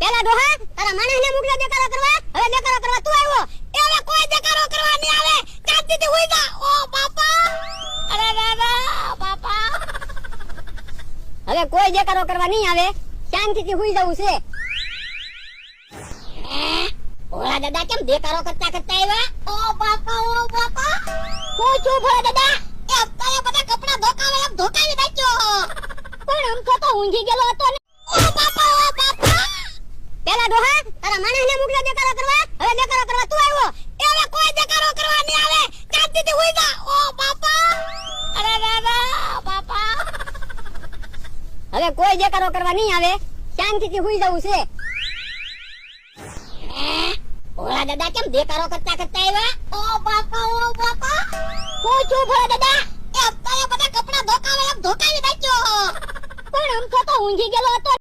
પેલા ડોહા તારા માણસને મોકલા દેકારો કરવા, હવે દેકારો કરવા તું આવ્યો. એ હવે કોઈ દેકારો કરવા નહીં આવે, શાંતિથી હોઈ જા. ઓ બાપા, અરે દાદા બાપા, હવે કોઈ દેકારો કરવા નહીં આવે, શાંતિથી હોઈ જવું છે. ભોળા દાદા કેમ દેકારો કરતા કરતા આવ્યા? ઓ બાપા, ઓ બાપા, હું છું ભોળા દાદા. એ અત્યારે બધા કપડા ધોકાવે એમ ધોકાવી નાખ્યો, પણ આમ તો ઊંઘી ગયેલો હતો ને. ઓ બાપા, ઓ બાપા, પેલા ડોહા તારા માણસને મોકલા દેકારો કરવા, હવે દેકારો કરવા તું આવ્યો. એ હવે કોઈ દેકારો કરવા નહીં આવે, શાંતિથી હોઈ જા. ઓ બાપા, અરે દાદા બાપા, હવે કોઈ દેકારો કરવા નહીં આવે, શાંતિથી હોઈ જવું છે. ભોળા દાદા કેમ દેકારો કરતા કરતા આવ્યા? ઓ બાપા, ઓ બાપા, હું છું ભોળા દાદા. એ અત્યારે બધા કપડા ધોકાવે એમ ધોકાવી નાખ્યો, પણ આમ તો ઊંઘી ગયેલો હતો.